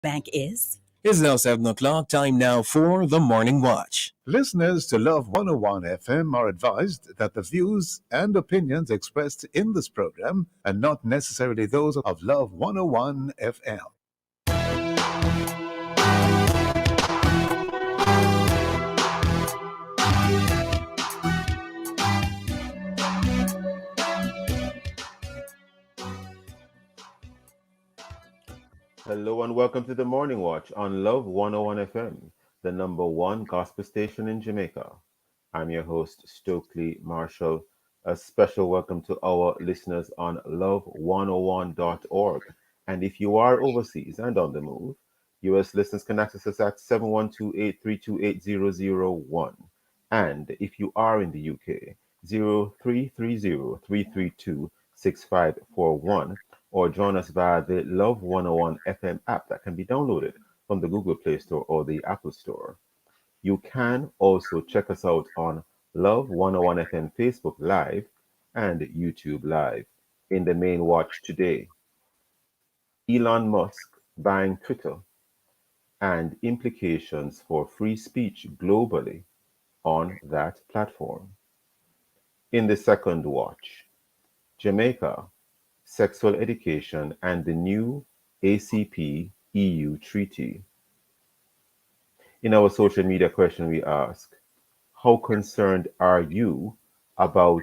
Bank is. It's now 7 o'clock, time now for the Morning Watch. Listeners to Love 101 FM are advised that the views and opinions expressed in this program are not necessarily those of Love 101 FM. Hello and welcome to the Morning Watch on Love 101 FM, the number one gospel station in Jamaica. I'm your host, Stokeley Marshall. A special welcome to our listeners on love101.org. And if you are overseas and on the move, US listeners can access us at 712-832-8001. And if you are in the UK, 0330-332-6541. Or join us via the Love 101 FM app that can be downloaded from the Google Play Store or the Apple Store. You can also check us out on Love 101 FM Facebook Live and YouTube Live. In the main watch today, Elon Musk buying Twitter and implications for free speech globally on that platform. In the second watch, Jamaica, sexual education and the new ACP-EU treaty. In our social media question, we ask, how concerned are you about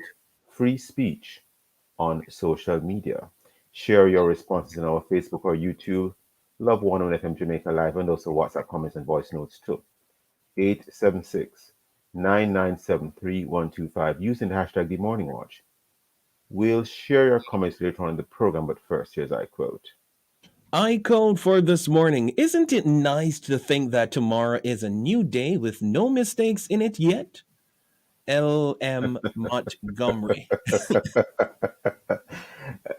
free speech on social media? Share your responses in our Facebook or YouTube, Love 101 FM Jamaica Live, and also WhatsApp comments and voice notes too. 876-997-3125 using the hashtag The Morning Watch. We'll share your comments later on in the program, but first, here's our quote. I quote for this morning, isn't it nice to think that tomorrow is a new day with no mistakes in it yet? L.M. Montgomery.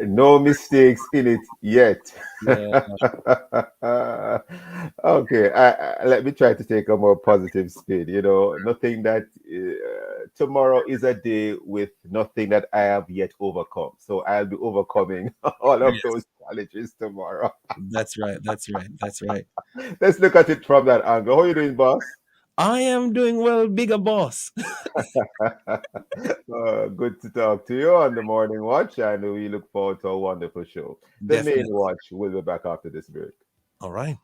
No mistakes in it yet. Yeah. Okay, let me try to take a more positive spin. Nothing that tomorrow is a day with nothing that I have yet overcome. So I'll be overcoming all of those challenges tomorrow. That's right. Let's look at it from that angle. How are you doing, boss? I am doing well, bigger boss. Good to talk to you on the Morning Watch, and we look forward to a wonderful show. The Definitely. Main Watch will be back after this break. All right.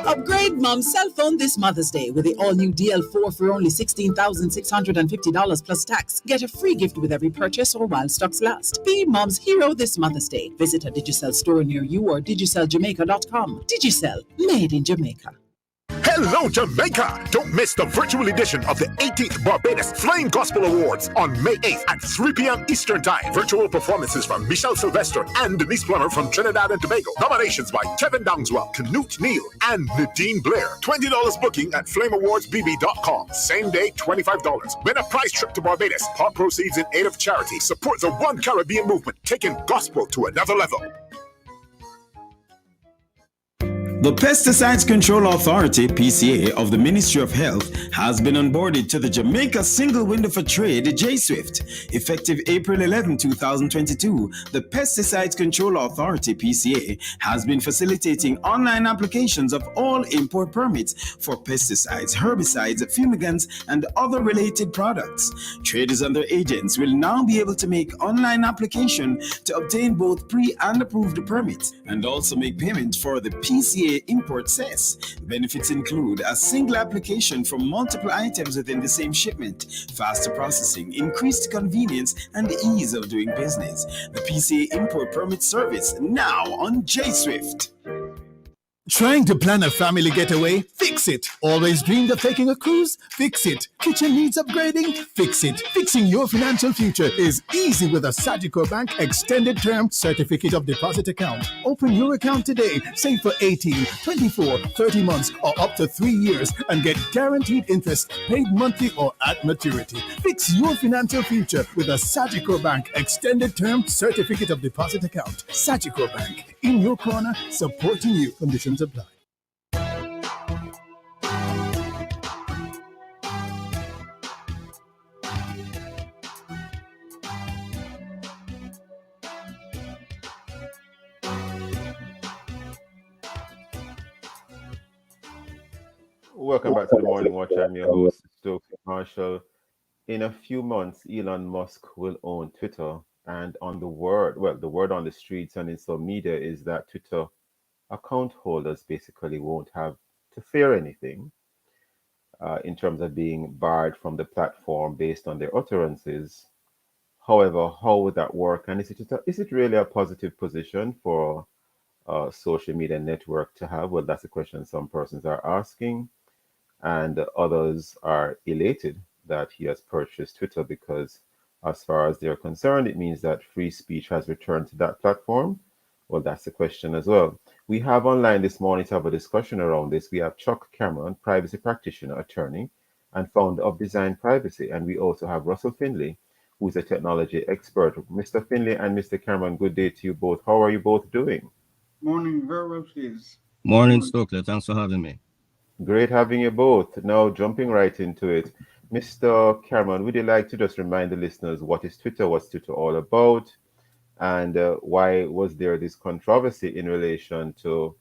Upgrade Mom's cell phone this Mother's Day with the all-new DL4 for only $16,650 plus tax. Get a free gift with every purchase or while stocks last. Be Mom's hero this Mother's Day. Visit a Digicel store near you or digiceljamaica.com. Digicel, made in Jamaica. Hello, Jamaica! Don't miss the virtual edition of the 18th Barbados Flying Gospel Awards on May 8th at 3 p.m. Eastern Time. Virtual performances from Michelle Sylvester and Denise Plummer from Trinidad and Tobago. Nominations by Kevin Downswell, Knute Neal, and Nadine Blair. $20 booking at flameawardsbb.com. Same day, $25. Win a prize trip to Barbados. Part proceeds in aid of charity. Support the One Caribbean movement, taking gospel to another level. The Pesticides Control Authority, PCA, of the Ministry of Health has been onboarded to the Jamaica Single Window for Trade, JSWIFT. Effective April 11, 2022, the Pesticides Control Authority, PCA, has been facilitating online applications of all import permits for pesticides, herbicides, fumigants, and other related products. Traders and their agents will now be able to make online application to obtain both pre- and approved permits, and also make payment for the PCA import cess. Benefits include a single application for multiple items within the same shipment, faster processing, increased convenience, and ease of doing business. The PCA import permit service now on JSWIFT. Trying to plan a family getaway? Fix it. Always dreamed of taking a cruise? Fix it. Kitchen needs upgrading? Fix it. Fixing your financial future is easy with a Sagicor Bank Extended Term Certificate of Deposit account. Open your account today. Save for 18, 24, 30 months or up to 3 years and get guaranteed interest paid monthly or at maturity. Fix your financial future with a Sagicor Bank Extended Term Certificate of Deposit account. Sagicor Bank, in your corner, supporting you. Conditions apply. Welcome back to the Morning Watch. I'm your host, Stokeley Marshall. In a few months, Elon Musk will own Twitter. And on the word on the streets and in some media is that Twitter account holders basically won't have to fear anything in terms of being barred from the platform based on their utterances. However, how would that work? And is it really a positive position for a social media network to have? Well, that's a question some persons are asking. And others are elated that he has purchased Twitter because, as far as they're concerned, it means that free speech has returned to that platform. Well, that's the question as well. We have online this morning to have a discussion around this. We have Chuck Cameron, privacy practitioner, attorney, and founder of Design Privacy. And we also have Russell Finley, who is a technology expert. Mr. Finley and Mr. Cameron, good day to you both. How are you both doing? Morning, very well, please. Morning, Stokeley. Thanks for having me. Great having you both. Now, jumping right into it, Mr. Cameron, would you like to just remind the listeners what is Twitter, what's Twitter all about, and why was there this controversy in relation to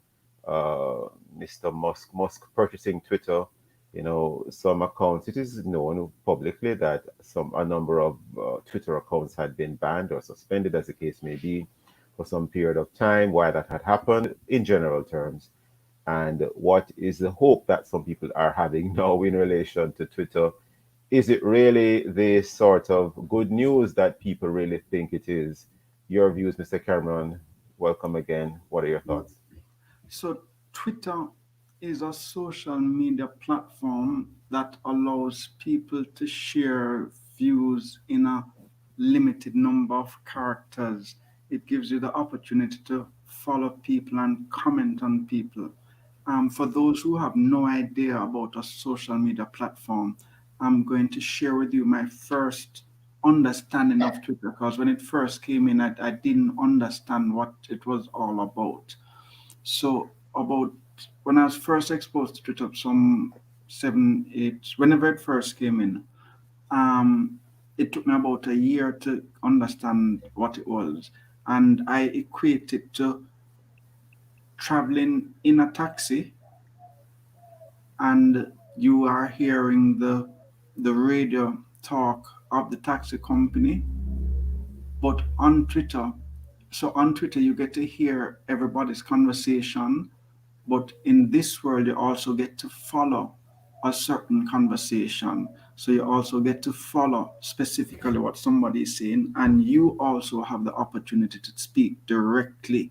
Mr. Musk purchasing Twitter? You know, some accounts, it is known publicly that a number of Twitter accounts had been banned or suspended, as the case may be, for some period of time. Why that had happened in general terms, and what is the hope that some people are having now in relation to Twitter? Is it really the sort of good news that people really think it is? Your views, Mr. Cameron. Welcome again. What are your thoughts? So Twitter is a social media platform that allows people to share views in a limited number of characters. It gives you the opportunity to follow people and comment on people. For those who have no idea about a social media platform, I'm going to share with you my first understanding of Twitter, because when it first came in, I didn't understand what it was all about. So about when I was first exposed to Twitter, some 7, 8, whenever it first came in, it took me about a year to understand what it was. And I equate it to traveling in a taxi and you are hearing the radio talk of the taxi company, but on Twitter. So on Twitter, you get to hear everybody's conversation, but in this world, you also get to follow a certain conversation. So you also get to follow specifically what somebody is saying, and you also have the opportunity to speak directly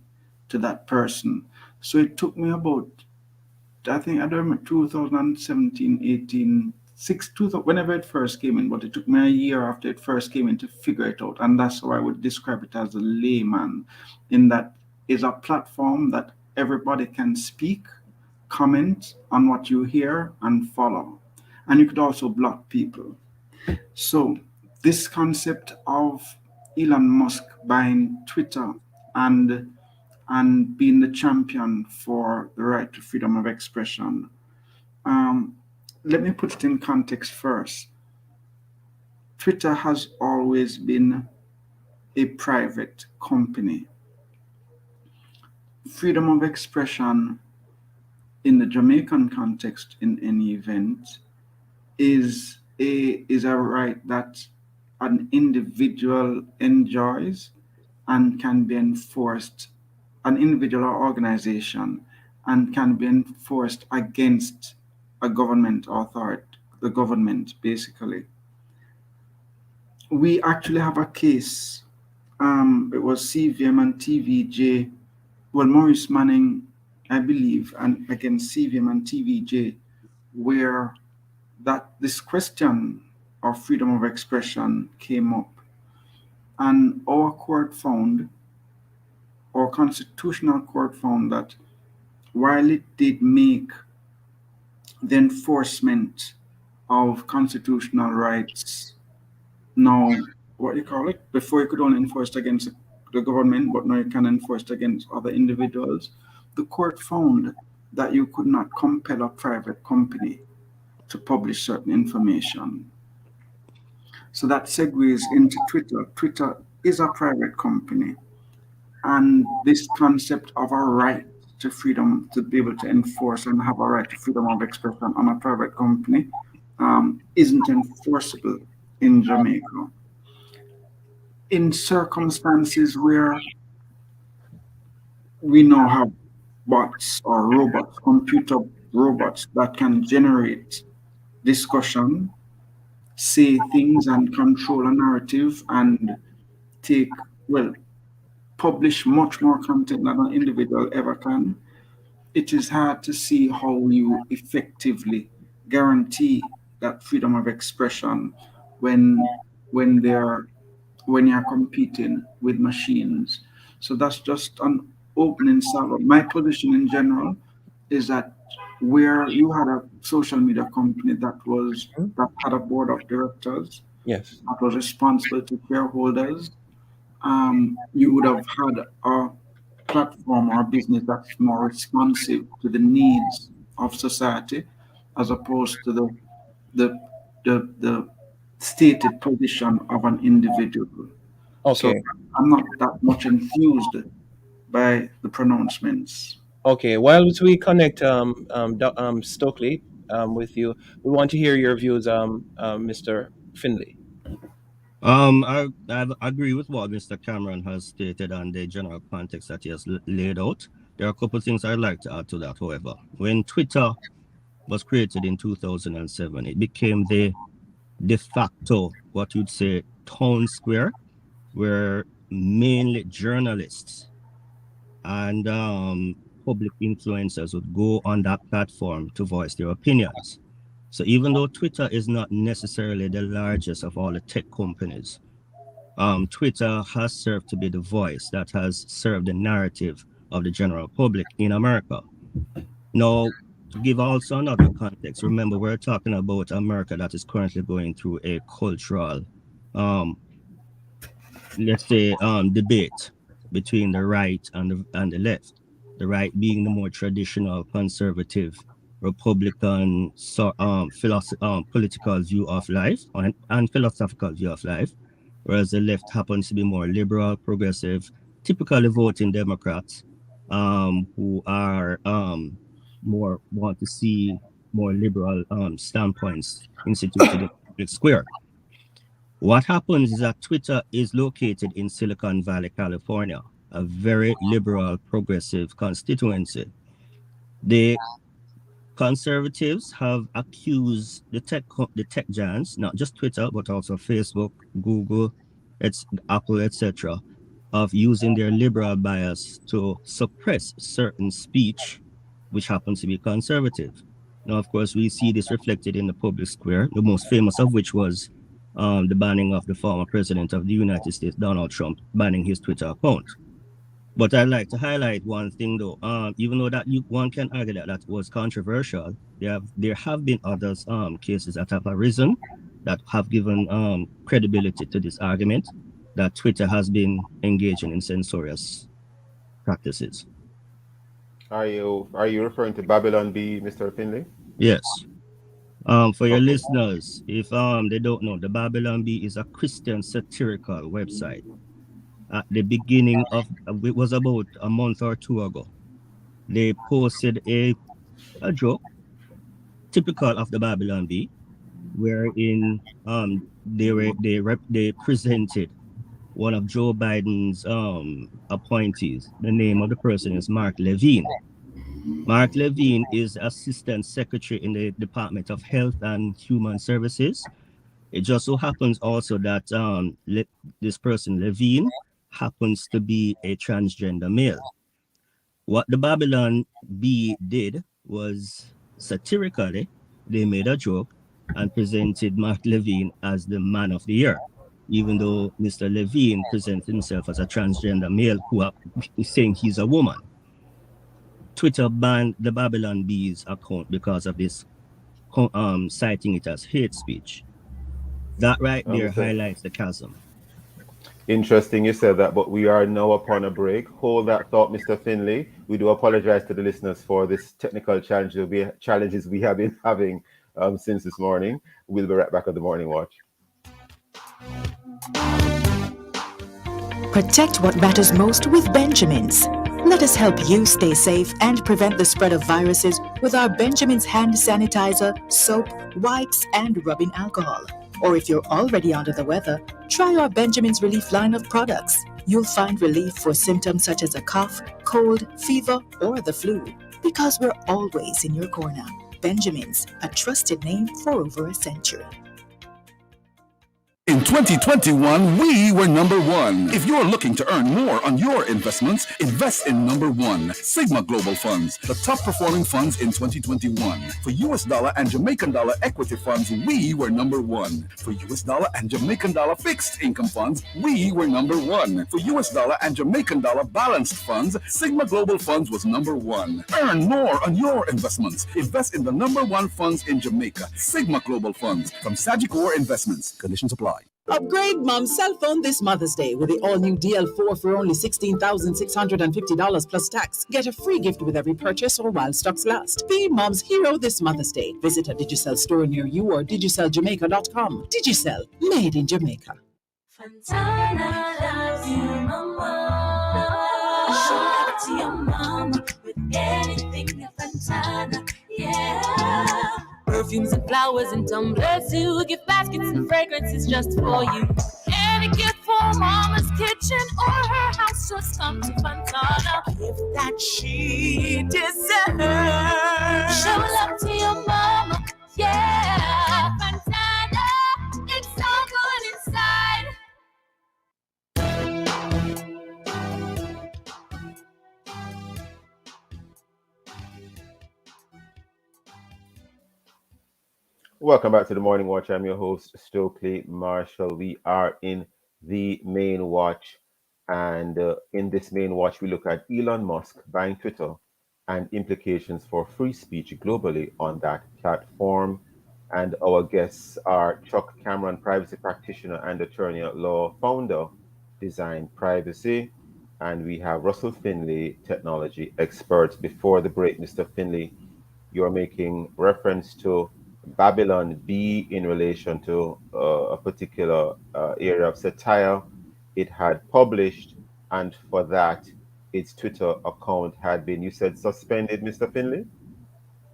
to that person. So it took me about, I think, I don't remember, 2017, 18, 6, 2000, whenever it first came in, but it took me a year after it first came in to figure it out. And that's how I would describe it as a layman, in that is a platform that everybody can speak, comment on what you hear, and follow. And you could also block people. So this concept of Elon Musk buying Twitter and being the champion for the right to freedom of expression. Let me put it in context first. Twitter has always been a private company. Freedom of expression in the Jamaican context, in any event, is a right that an individual enjoys and can be enforced, an individual or organization, and can be enforced against a government authority, the government, basically. We actually have a case. It was CVM and TVJ. Well, Maurice Manning I believe, and against CVM and TVJ, where that this question of freedom of expression came up, and our court found, our constitutional court found that while it did make the enforcement of constitutional rights now, what you call it, before you could only enforce it against the government, but now you can enforce it against other individuals, the court found that you could not compel a private company to publish certain information. So that segues into Twitter. Twitter is a private company, and this concept of a right to freedom to be able to enforce and have a right to freedom of expression on a private company isn't enforceable in Jamaica. In circumstances where we now have bots or robots, computer robots that can generate discussion, say things, and control a narrative, and take, well, publish much more content than an individual ever can, it is hard to see how you effectively guarantee that freedom of expression when when they're when you're competing with machines. So that's just an opening salvo. My position in general is that where you had a social media company that had a board of directors Yes. that was responsible to shareholders, you would have had a platform or a business that's more responsive to the needs of society, as opposed to the stated position of an individual. So Okay. I'm not that much enthused by the pronouncements. Okay. Whilst we connect Stokeley with you, we want to hear your views, Mr. Finley. I agree with what Mr. Cameron has stated and the general context that he has laid out. There are a couple of things I'd like to add to that, however. When Twitter was created in 2007, it became the de facto, what you'd say, town square, where mainly journalists and public influencers would go on that platform to voice their opinions. So even though Twitter is not necessarily the largest of all the tech companies, Twitter has served to be the voice that has served the narrative of the general public in America. Now, to give also another context, remember we're talking about America that is currently going through a cultural, let's say, debate between the right and the left. The right being the more traditional, conservative, Republican, political view of life and philosophical view of life, whereas the left happens to be more liberal, progressive, typically voting Democrats, who are more want to see more liberal standpoints instituted in the public square. What happens is that Twitter is located in Silicon Valley, California, a very liberal, progressive constituency. The conservatives have accused the tech giants, not just Twitter, but also Facebook, Google, Apple, etc., of using their liberal bias to suppress certain speech, which happens to be conservative. Now, of course, we see this reflected in the public square, the most famous of which was the banning of the former president of the United States, Donald Trump, banning his Twitter account. But I'd like to highlight one thing, though. Even though that one can argue that was controversial, there have been others cases that have arisen that have given credibility to this argument that Twitter has been engaging in censorious practices. Are you referring to Babylon Bee, Mr. Finley? Yes. For your listeners, if they don't know, the Babylon Bee is a Christian satirical website. At the beginning of it was about a month or two ago, they posted a joke typical of the Babylon Bee, wherein they presented one of Joe Biden's appointees. The name of the person is Mark Levine. Mark Levine is Assistant Secretary in the Department of Health and Human Services. It just so happens also that this person, Levine, happens to be a transgender male. What the Babylon Bee did was satirically, they made a joke and presented Mark Levine as the man of the year, even though Mr. Levine presents himself as a transgender male who is saying he's a woman. Twitter banned the Babylon Bees account because of this, citing it as hate speech. That right there highlights the chasm. Interesting you said that, but we are now upon a break. Hold that thought, Mr. Finley. We do apologize to the listeners for this technical challenges we have been having since this morning. We'll be right back at the Morning Watch. Protect what matters most with Benjamins. Let us help you stay safe and prevent the spread of viruses with our Benjamins hand sanitizer, soap, wipes, and rubbing alcohol. Or if you're already under the weather, try our Benjamins Relief line of products. You'll find relief for symptoms such as a cough, cold, fever, or the flu. Because we're always in your corner. Benjamins, a trusted name for over a century. In 2021, we were number one. If you're looking to earn more on your investments, invest in number one, Sigma Global Funds, the top performing funds in 2021. For US dollar and Jamaican dollar equity funds, we were number one. For US dollar and Jamaican dollar fixed income funds, we were number one. For US dollar and Jamaican dollar balanced funds, Sigma Global Funds was number one. Earn more on your investments. Invest in the number one funds in Jamaica, Sigma Global Funds, from Sagicor Investments. Conditions apply. Upgrade Mom's cell phone this Mother's Day with the all-new DL4 for only $16,650 plus tax. Get a free gift with every purchase or while stocks last. Be Mom's hero this Mother's Day. Visit a Digicel store near you or digiceljamaica.com. Digicel, made in Jamaica. Fontana loves you, Mama. Show love to your mama with anything at Fontana, yeah. Perfumes and flowers and tumblers too. Gift baskets and fragrances just for you. Any gift for Mama's kitchen or her house, just come to Fontana. Gift that she deserves. Show love to your mama, yeah. Fontana, it's so good inside. Welcome back to the Morning Watch. I'm your host, Stokeley Marshall. We are in the main watch, and in this main watch, we look at Elon Musk buying Twitter and implications for free speech globally on that platform. And our guests are Chuck Cameron, privacy practitioner and attorney at law, founder, Design Privacy, and we have Russell Finley, technology expert. Before the break, Mr. Finley, you're making reference to Babylon Bee in relation to a particular area of satire it had published, and for that, its Twitter account had been, you said, suspended, Mr. Finley?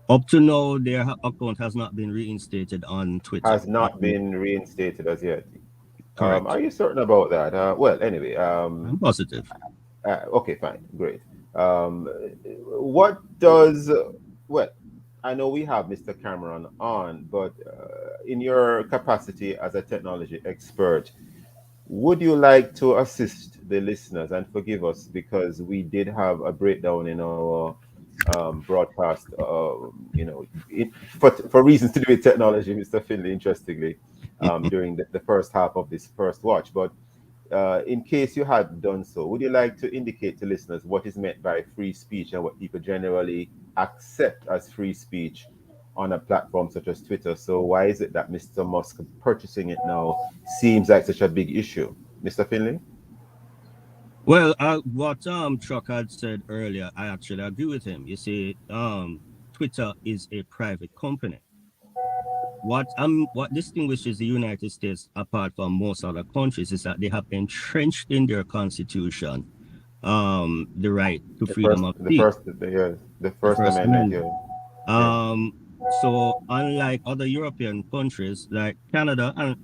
Up to now, their account has not been reinstated on Twitter. Has not been reinstated as yet. Correct. Are you certain about that? Well, anyway. I'm positive. Okay, fine. Great. What does... well, I know we have Mr. Cameron on, but in your capacity as a technology expert, would you like to assist the listeners and forgive us because we did have a breakdown in our broadcast, for reasons to do with technology, Mr. Finley, interestingly, during the first half of this first watch. But in case you had done so, would you like to indicate to listeners what is meant by free speech and what people generally accept as free speech on a platform such as Twitter? So why is it that Mr. Musk purchasing it now seems like such a big issue? Mr. Finley? Well, what Chuck had said earlier, I actually agree with him. You see, Twitter is a private company. What distinguishes the United States apart from most other countries is that they have entrenched in their constitution the right to freedom of speech. The First Amendment. So unlike other European countries like Canada and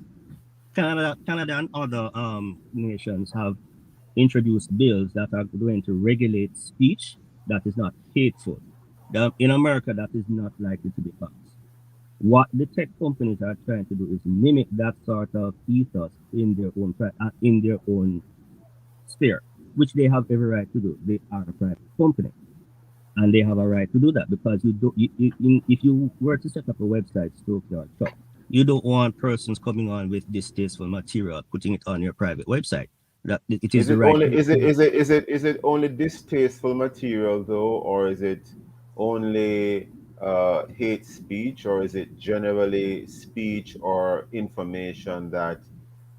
other nations have introduced bills that are going to regulate speech that is not hateful. In America, that is not likely to be passed. What the tech companies are trying to do is mimic that sort of ethos in their own sphere, which they have every right to do. They are a private company. and they have a right to do that because if you were to set up a website, Stokeley or Chuck, you don't want persons coming on with distasteful material putting it on your private website. That it is Is the it right. only is it only distasteful material though, or is it only hate speech, or is it generally speech or information that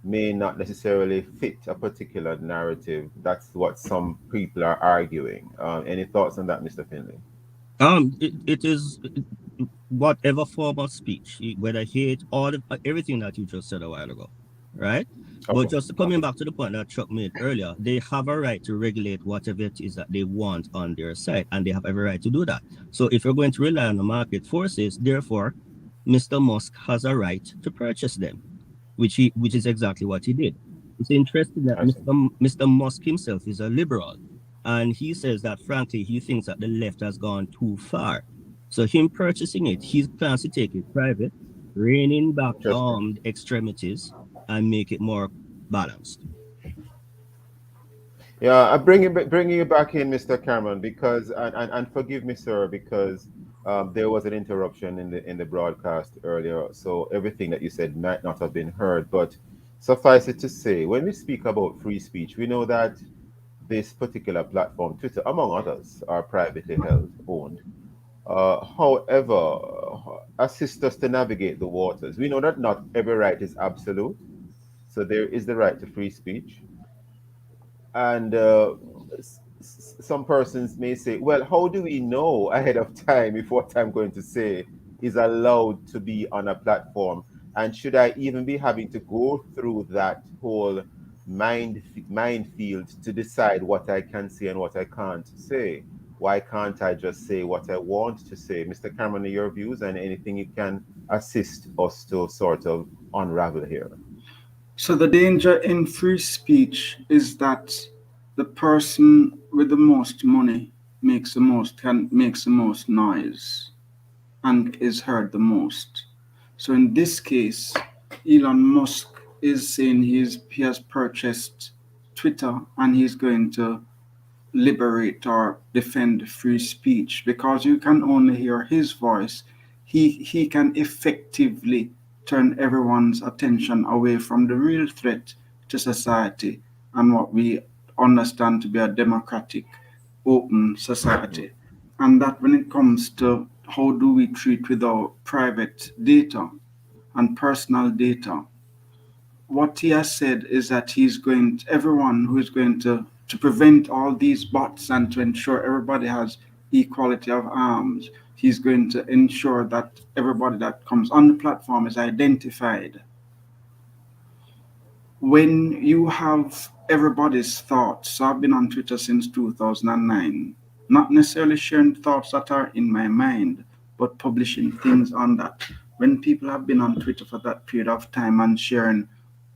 may not necessarily fit a particular narrative? That's what some people are arguing. Any thoughts on that, Mr. Finley? It is whatever form of speech, whether hate, everything that you just said a while ago, right? But Okay. just coming back to the point that Chuck made earlier, they have a right to regulate whatever it is that they want on their site, and they have every right to do that. So if you're going to rely on the market forces, therefore, Mr. Musk has a right to purchase them, which is exactly what he did. It's interesting that I see. Mr. Musk himself is a liberal, and he says that frankly he thinks that the left has gone too far. So him purchasing it, he plans to take it private, reining back Interesting. the extremities and make it more balanced. Yeah, I bringing you back in, Mr. Cameron, because and forgive me, sir, because there was an interruption in the broadcast earlier, so everything that you said might not have been heard. But suffice it to say, when we speak about free speech, we know that this particular platform, Twitter, among others, are privately held, owned. However, assist us to navigate the waters. We know that not every right is absolute, so there is the right to free speech. And some persons may say, well, how do we know ahead of time if what I'm going to say is allowed to be on a platform? And should I even be having to go through that whole minefield to decide what I can say and what I can't say? Why can't I just say what I want to say? Mr. Cameron, your views and anything you can assist us to sort of unravel here. So the danger in free speech is that the person with the most money makes the most noise and is heard the most. So in this case, Elon Musk is saying he has purchased Twitter and he's going to liberate or defend free speech because you can only hear his voice. He can effectively turn everyone's attention away from the real threat to society and what we understand to be a democratic, open society. And that when it comes to how do we treat with our private data and personal data, what he has said is that everyone who is going to prevent all these bots and to ensure everybody has equality of arms, he's going to ensure that everybody that comes on the platform is identified. When you have everybody's thoughts, so I've been on Twitter since 2009, not necessarily sharing thoughts that are in my mind, but publishing things on that. When people have been on Twitter for that period of time and sharing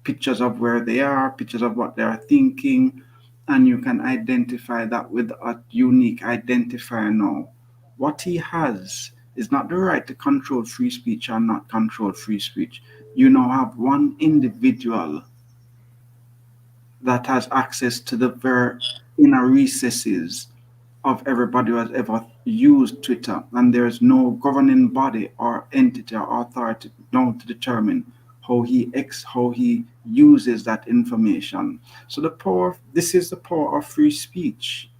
pictures of where they are, pictures of what they are thinking, and you can identify that with a unique identifier now. What he has is not the right to control free speech or not control free speech. You now have one individual that has access to the very inner recesses of everybody who has ever used Twitter, and there is no governing body or entity or authority now to determine how he uses that information. So this is the power of free speech.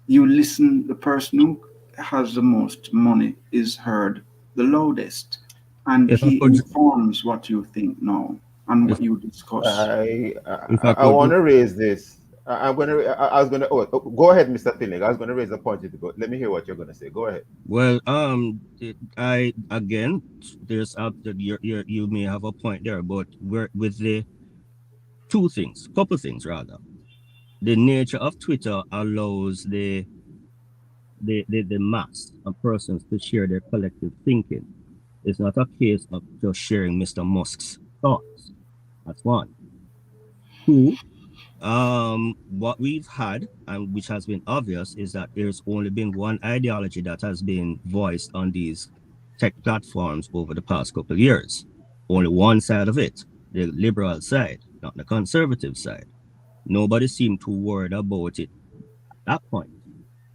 You listen, the person who has the most money is heard the loudest, and If I he could, informs what you think now and if, what you discuss. if I I could, want to raise this. I'm going to. I was going to. Go ahead, Mr. Finley. I was going to raise a point. Let me hear what you're going to say. Go ahead. well, I again, you may have a point there, but we're with the couple things rather. The nature of Twitter allows the mass of persons to share their collective thinking. It's not a case of just sharing Mr. Musk's thoughts. That's one. Two, what we've had, and which has been obvious, is that there's only been one ideology that has been voiced on these tech platforms over the past couple of years. Only one side of it, the liberal side, not the conservative side. Nobody seemed too worried about it at that point.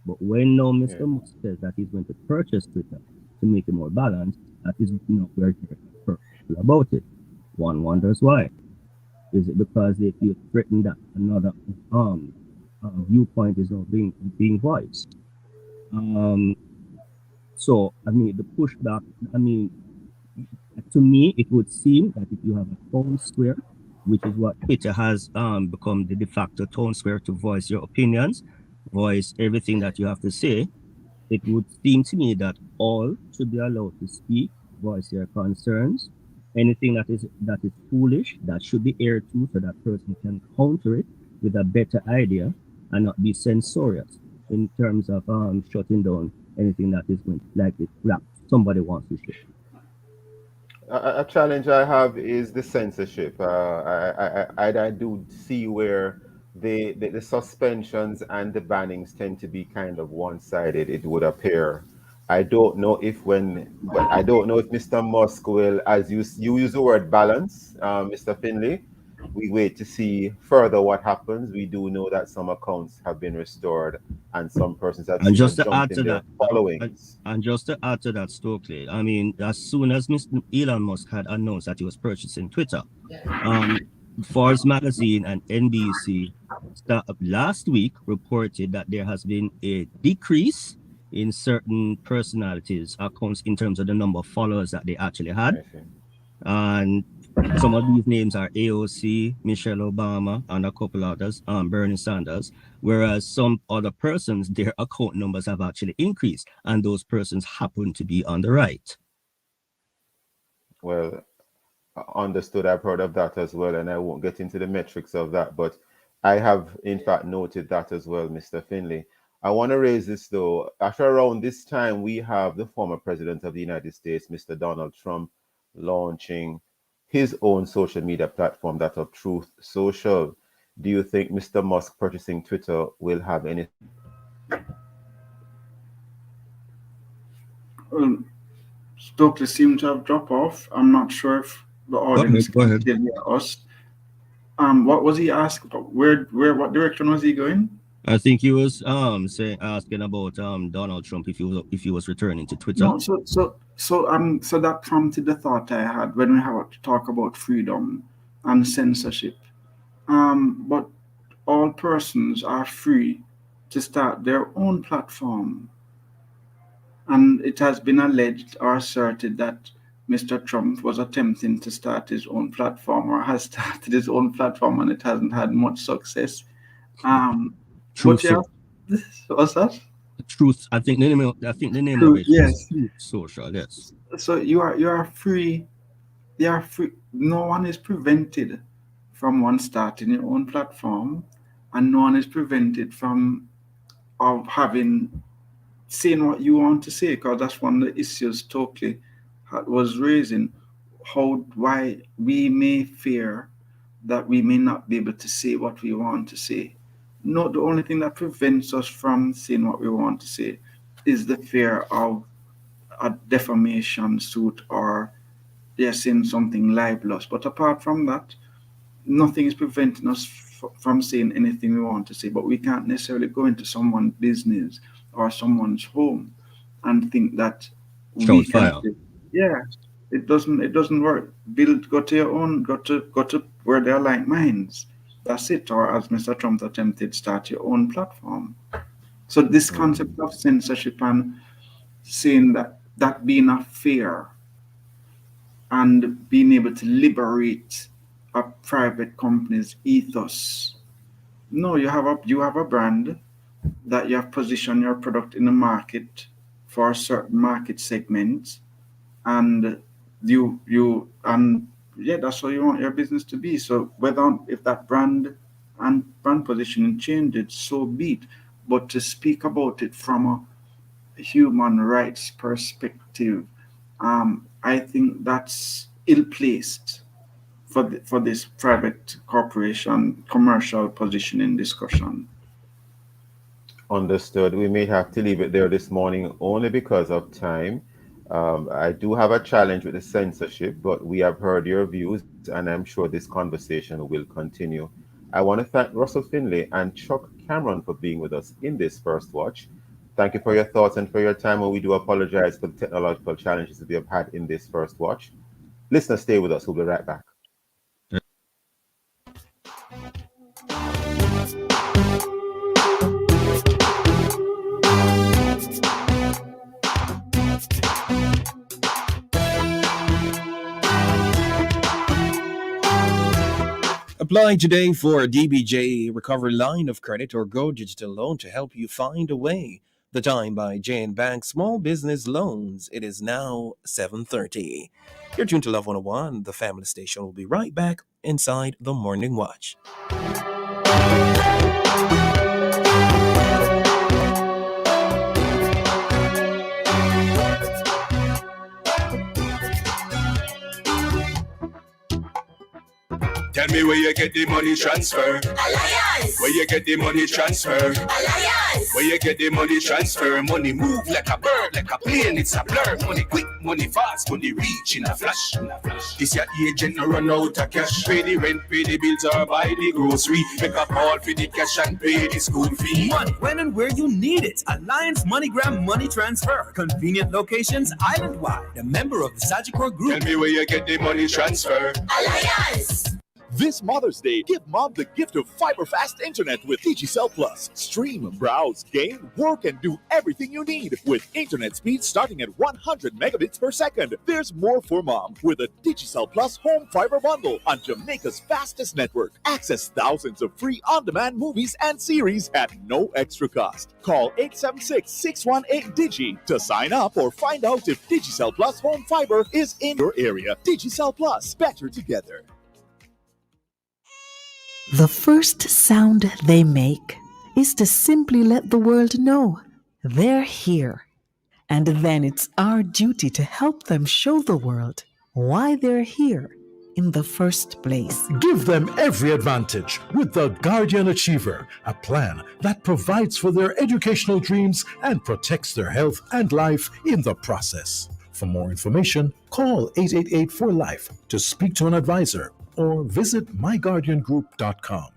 But when now Mr. Yeah. Musk says that he's going to purchase Twitter to make it more balanced, that is not where they're about it. One wonders why. Is it because they feel threatened that another viewpoint is not being voiced? So I mean, the pushback. I mean, to me, it would seem that if you have a town square, which is what Twitter has become the de facto town square to voice your opinions, voice everything that you have to say, it would seem to me that all should be allowed to speak, voice their concerns. Anything that is foolish, that should be aired to, so that person can counter it with a better idea and not be censorious in terms of shutting down anything that is going like it rap somebody wants to say. A challenge I have is the censorship. I do see where the suspensions and the bannings tend to be kind of one-sided, it would appear. I don't know if I don't know if Mr. Musk will, as you use the word balance, Mr. Finley. We wait to see further what happens. We do know that some accounts have been restored and some persons have And just even to add jumped in to their that, followings. and just to add to that, Stokeley, I mean, as soon as Mr. Elon Musk had announced that he was purchasing Twitter, Forbes magazine and NBC last week reported that there has been a decrease in certain personalities' accounts in terms of the number of followers that they actually had. And some of these names are AOC, Michelle Obama, and a couple others, Bernie Sanders, whereas some other persons, their account numbers have actually increased, and those persons happen to be on the right. Well, understood. I've heard of that as well, and I won't get into the metrics of that, but I have in fact noted that as well, Mr. Finley. I want to raise this though. After around this time, we have the former president of the United States, Mr. Donald Trump, launching his own social media platform, that of Truth Social. Do you think Mr. Musk purchasing Twitter will have any? Stokeley seemed to have dropped off. I'm not sure if the audience Go can ahead. still hear us. What was he asking? What direction was he going? I think he was asking about Donald Trump if he was returning to Twitter. No, so that prompted the thought I had when we have to talk about freedom and censorship. But all persons are free to start their own platform. And it has been alleged or asserted that Mr. Trump was attempting to start his own platform or has started his own platform and it hasn't had much success. Truth. What's that? Truth. I think the name of it is Truth Social. Yes. So you are free. You are free. No one is prevented from one starting your own platform, and no one is prevented from saying what you want to say, because that's one of the issues Stokeley was raising. Why we may fear that we may not be able to say what we want to say. No, the only thing that prevents us from saying what we want to say is the fear of a defamation suit or they're saying something libelous. But apart from that, nothing is preventing us from saying anything we want to say. But we can't necessarily go into someone's business or someone's home and think that we can say, yeah, it doesn't work. Go to your own, go to where there are like minds. That's it. Or as Mr. Trump attempted, start your own platform. So this concept of censorship and saying that being a fear and being able to liberate a private company's ethos. No, you have a brand that you have positioned your product in the market for a certain market segment, and that's how you want your business to be. So if that brand and brand positioning changes, so be it. But to speak about it from a human rights perspective, I think that's ill-placed for this private corporation commercial positioning discussion. Understood. We may have to leave it there this morning only because of time. I do have a challenge with the censorship, but we have heard your views, and I'm sure this conversation will continue. I want to thank Russell Finley and Chuck Cameron for being with us in this first watch. Thank you for your thoughts and for your time. And we do apologize for the technological challenges that we have had in this first watch. Listeners, stay with us. We'll be right back. Apply today for a DBJ Recovery Line of Credit or Go Digital Loan to help you find a way. The time by Jane Bank Small Business Loans. It is now 7:30. You're tuned to Love 101. The family station will be right back inside the Morning Watch. Tell me where you get the money transfer. Alliance. Where you get the money transfer. Alliance. Where you get the money transfer. Money move like a bird, like a plane, it's a blur. Money quick, money fast, money reach in a flash. This your agent no run out of cash. Pay the rent, pay the bills or buy the grocery. Make a call for the cash and pay the school fee. Money when and where you need it. Alliance MoneyGram Money Transfer. Convenient locations island-wide. A member of the Sagicor Group. Tell me where you get the money transfer. Alliance. This Mother's Day, give mom the gift of fiber-fast internet with Digicel Plus. Stream, browse, game, work, and do everything you need with internet speed starting at 100 megabits per second. There's more for mom with a Digicel Plus home fiber bundle on Jamaica's fastest network. Access thousands of free on-demand movies and series at no extra cost. Call 876-618-DIGI to sign up or find out if Digicel Plus home fiber is in your area. Digicel Plus, better together. The first sound they make is to simply let the world know they're here. And then it's our duty to help them show the world why they're here in the first place. Give them every advantage with the Guardian Achiever, a plan that provides for their educational dreams and protects their health and life in the process. For more information, call 888-4LIFE to speak to an advisor or visit myguardiangroup.com.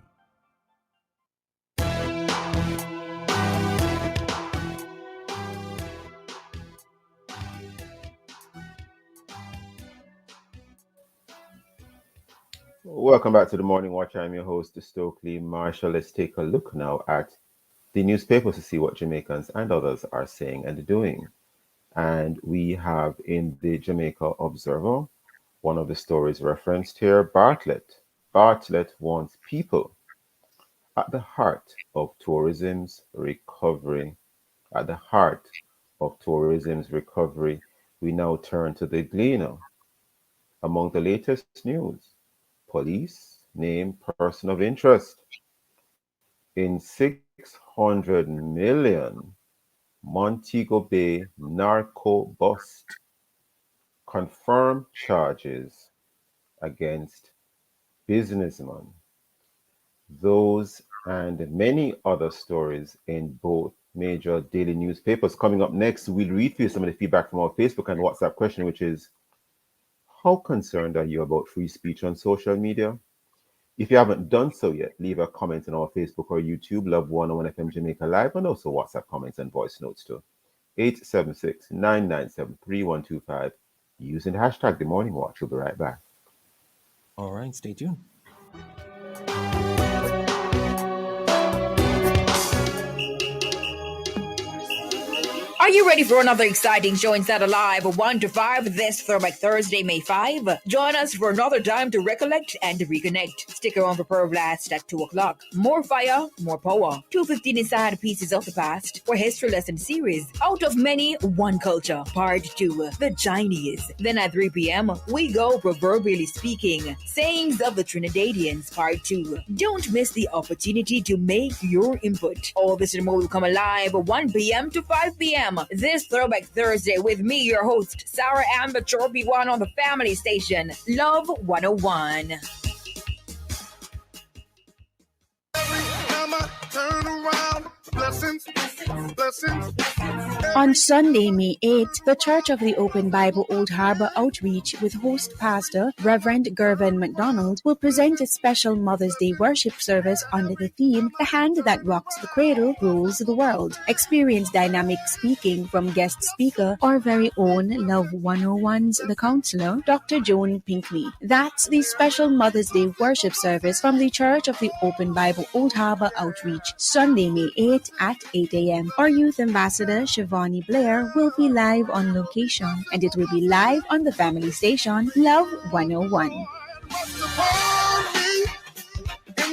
Welcome back to the Morning Watch. I'm your host, Stokeley Marshall. Let's take a look now at the newspapers to see what Jamaicans and others are saying and doing. And we have in the Jamaica Observer, one of the stories referenced here, Bartlett. Bartlett wants people at the heart of tourism's recovery. At the heart of tourism's recovery, we now turn to the Gleaner. Among the latest news, police name person of interest in 600 million Montego Bay narco bust. Confirmed charges against businessmen. Those and many other stories in both major daily newspapers. Coming up next, we'll read through some of the feedback from our Facebook and WhatsApp question, which is, how concerned are you about free speech on social media? If you haven't done so yet, leave a comment on our Facebook or YouTube, Love 101 FM Jamaica Live, and also WhatsApp comments and voice notes to 876-997-3125 using the hashtag The Morning Watch. We'll be right back. All right, stay tuned. Are you ready for another exciting show inside Alive 1 to 5 this Throwback Thursday, May 5? Join us for another time to recollect and reconnect. Stick around for Pearl Blast at 2 o'clock. More fire, more power. 2:15 inside Pieces of the Past for History Lesson Series. Out of Many, One Culture, Part 2, The Chinese. Then at 3 p.m., we go Proverbially Speaking, Sayings of the Trinidadians, Part 2. Don't miss the opportunity to make your input. All this and more will come alive 1 p.m. to 5 p.m. this Throwback Thursday with me, your host, Sarah Amber Chorby One on the family station, Love 101. Mama, turn around, blessings. On Sunday, May 8th, the Church of the Open Bible Old Harbor Outreach with host pastor Reverend Gervin McDonald will present a special Mother's Day worship service under the theme, The Hand That Rocks the Cradle Rules the World. Experience dynamic speaking from guest speaker, our very own Love 101's The Counselor, Dr. Joan Pinckney. That's the special Mother's Day worship service from the Church of the Open Bible Old Harbor Outreach, Sunday, May 8th at 8 a.m. Our youth ambassador, Shivani Blair, will be live on location, and it will be live on the family station, Love 101. In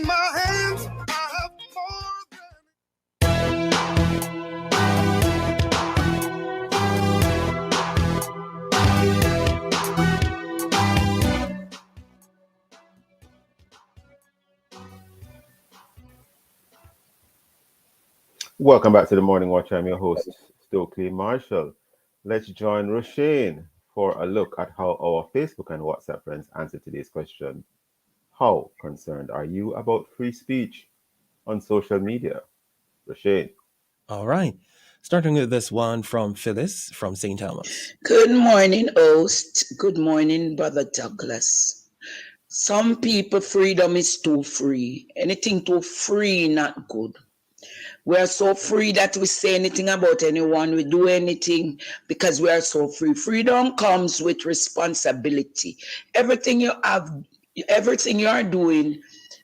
my hands, I have Welcome back to the Morning Watch. I'm your host, Stokeley Marshall. Let's join Roshane for a look at how our Facebook and WhatsApp friends answer today's question. How concerned are you about free speech on social media? Roshane. All right. Starting with this one from Phyllis from St. Thomas. Good morning, host. Good morning, Brother Douglas. Some people, freedom is too free. Anything too free, not good. We are so free that we say anything about anyone, we do anything because we are so free. Freedom comes with responsibility. Everything you have, everything you are doing,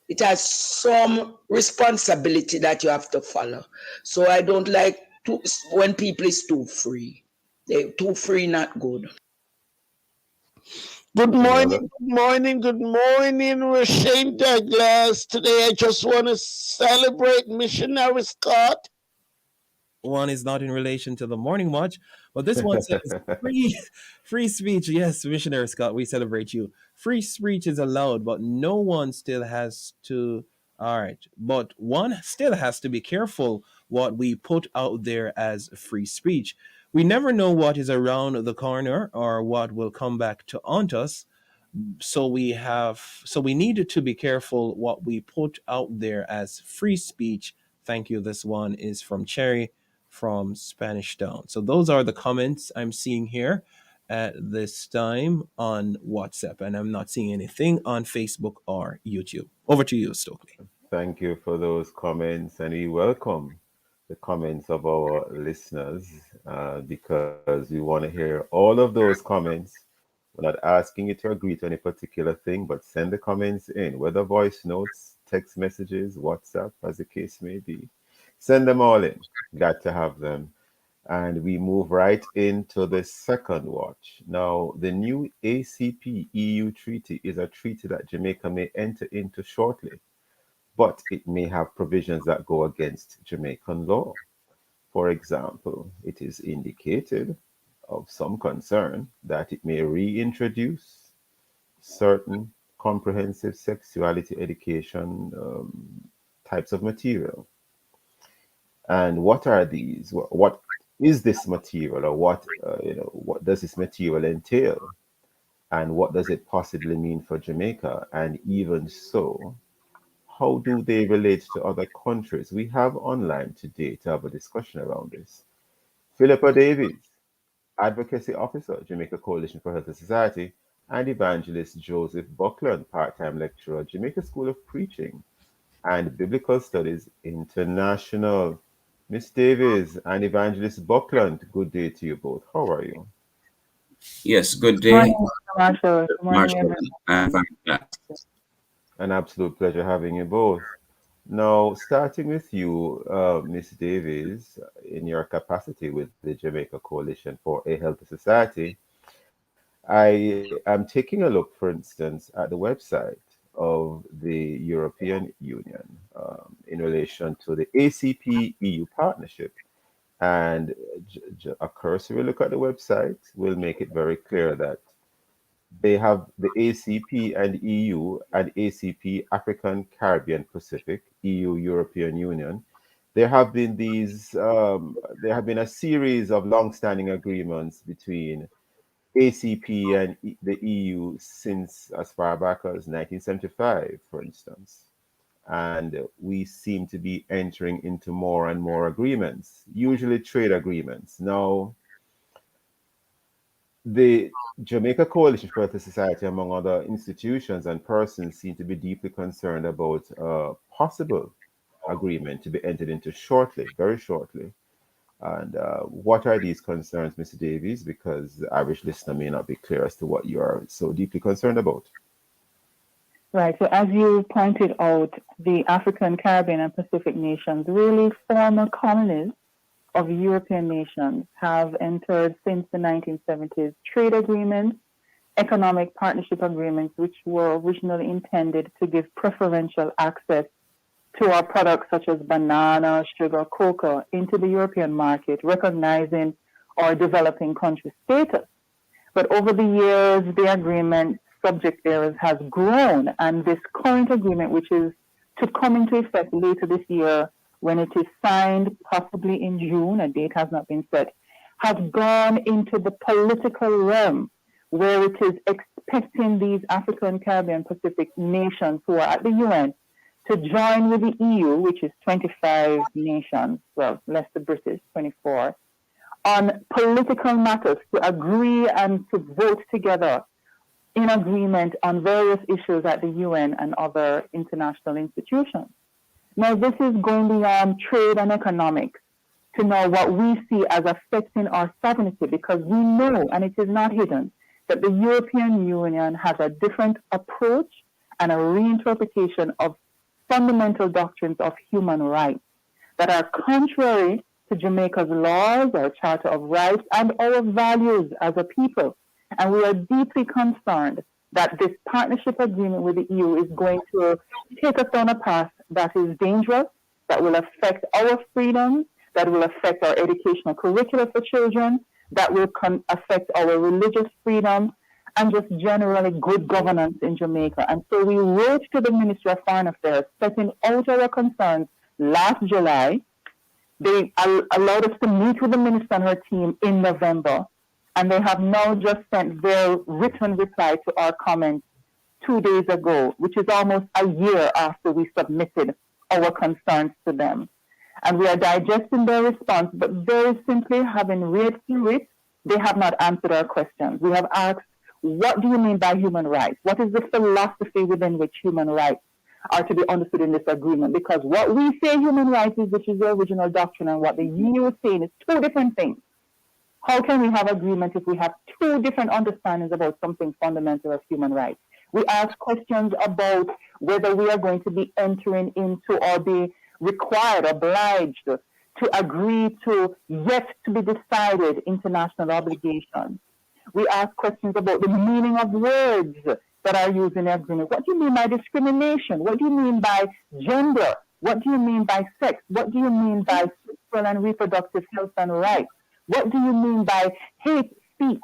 it has some responsibility that you have to follow. So I don't like when people is too free. They're too free, not good. Good morning, good morning, Roshane Douglas. Today I just want to celebrate Missionary Scott. One is not in relation to the Morning Watch, but this one says free speech. Yes, Missionary Scott, we celebrate you. Free speech is allowed, but no one still has to. All right, but one still has to be careful what we put out there as free speech. We never know what is around the corner or what will come back to haunt us. So we needed to be careful what we put out there as free speech. Thank you. This one is from Cherry from Spanish Town. So those are the comments I'm seeing here at this time on WhatsApp, and I'm not seeing anything on Facebook or YouTube. Over to you, Stokeley. Thank you for those comments, and we welcome the comments of our listeners because we want to hear all of those comments. We're not asking you to agree to any particular thing, but send the comments in, whether voice notes, text messages, WhatsApp, as the case may be. Send them all in. Got to have them. And we move right into the second watch. Now, the new ACP EU treaty is a treaty that Jamaica may enter into shortly, but it may have provisions that go against Jamaican law. For example, it is indicated of some concern that it may reintroduce certain comprehensive sexuality education types of material. And what are these? What is this material, or what does this material entail, and what does it possibly mean for Jamaica? And even so, how do they relate to other countries? We have online today to have a discussion around this. Philippa Davies, Advocacy Officer, Jamaica Coalition for Health and Society, and Evangelist Joseph Buckland, part-time lecturer, Jamaica School of Preaching and Biblical Studies International. Miss Davies and Evangelist Buckland, good day to you both. How are you? Yes, good day. Morning, Marshall. Good morning, everyone. An absolute pleasure having you both. Now, starting with you, Miss Davies, in your capacity with the Jamaica Coalition for a Healthy Society, I am taking a look, for instance, at the website of the European Union in relation to the ACP EU partnership. And a cursory look at the website will make it very clear that they have the ACP and EU and ACP African Caribbean Pacific, EU European Union. There have been a series of long-standing agreements between ACP and the EU since as far back as 1975, for instance. and we seem to be entering into more and more agreements, usually trade agreements. Now, the Jamaica Coalition for Earthly Society, among other institutions and persons, seem to be deeply concerned about a possible agreement to be entered into shortly, very shortly. And what are these concerns, Mr. Davies? Because the average listener may not be clear as to what you are so deeply concerned about. Right. So as you pointed out, the African, Caribbean, and Pacific nations, really former colonies of European nations, have entered since the 1970s trade agreements, economic partnership agreements, which were originally intended to give preferential access to our products such as banana, sugar, cocoa into the European market, recognizing our developing country status. But over the years, the agreement subject areas has grown, and this current agreement, which is to come into effect later this year, when it is signed, possibly in June, a date has not been set, has gone into the political realm, where it is expecting these African, Caribbean, Pacific nations who are at the UN to join with the EU, which is 25 nations, well, less the British, 24, on political matters, to agree and to vote together in agreement on various issues at the UN and other international institutions. Now, this is going beyond trade and economics to know what we see as affecting our sovereignty, because we know, and it is not hidden, that the European Union has a different approach and a reinterpretation of fundamental doctrines of human rights that are contrary to Jamaica's laws, our Charter of Rights, and our values as a people. And we are deeply concerned that this partnership agreement with the EU is going to take us down a path that is dangerous, that will affect our freedoms, that will affect our educational curricula for children, that will affect our religious freedom, and just generally good governance in Jamaica. And so we wrote to the Ministry of Foreign Affairs, setting out our concerns last July. They allowed us to meet with the minister and her team in November, and they have now just sent their written reply to our comments 2 days ago, which is almost a year after we submitted our concerns to them. And we are digesting their response, but very simply, having read through it, they have not answered our questions. We have asked, what do you mean by human rights? What is the philosophy within which human rights are to be understood in this agreement? Because what we say human rights is, which is the original doctrine, and what the EU is saying is two different things. How can we have agreement if we have two different understandings about something fundamental as human rights? We ask questions about whether we are going to be entering into or be required, obliged to agree to yet to be decided international obligations. We ask questions about the meaning of words that are used in the agreement. What do you mean by discrimination? What do you mean by gender? What do you mean by sex? What do you mean by sexual and reproductive health and rights? What do you mean by hate speech?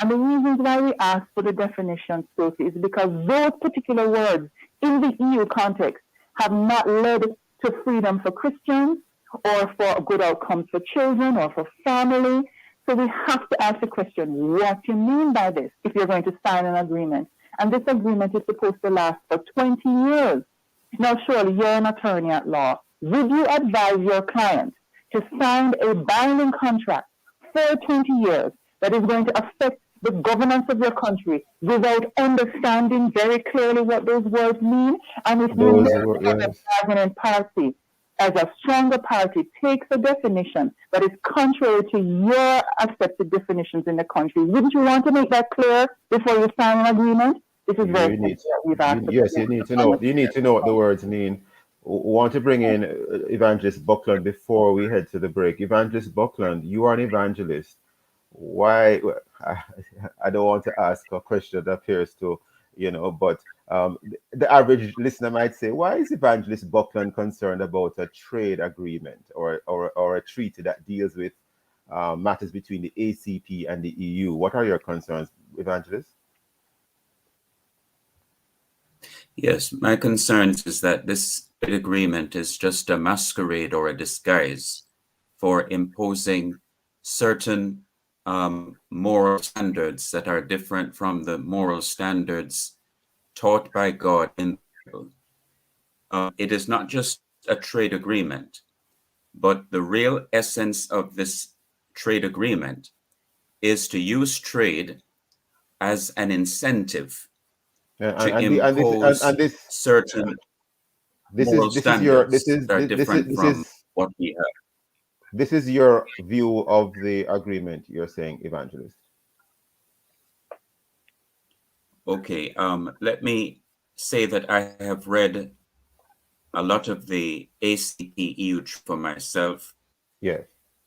And the reasons why we ask for the definition, Sophie, is because those particular words in the EU context have not led to freedom for Christians or for good outcomes for children or for family. So we have to ask the question, what do you mean by this if you're going to sign an agreement? And this agreement is supposed to last for 20 years. Now, surely you're an attorney at law. Would you advise your client to sign a binding contract for 20 years that is going to affect the governance of your country without understanding very clearly what those words mean? And if you as a bargaining party, as a stronger party, takes a definition that is contrary to your accepted definitions in the country, wouldn't you want to make that clear before you sign an agreement? This is very simple. Yes, you need to know. You need to know what the words mean. We want to bring in Evangelist Buckland before we head to the break. Evangelist Buckland, you are an evangelist. Why? I don't want to ask a question that appears to, but the average listener might say, why is Evangelist Buckland concerned about a trade agreement or a treaty that deals with matters between the ACP and the EU? What are your concerns, Evangelist? Yes, my concern is that this agreement is just a masquerade or a disguise for imposing certain moral standards that are different from the moral standards taught by God in the Bible. It is not just a trade agreement, but the real essence of this trade agreement is to use trade as an incentive to impose certain moral standards that are different from what we have. This is your view of the agreement, you're saying, Evangelist. Okay, let me say that I have read a lot of the ACP EU for myself. Yes.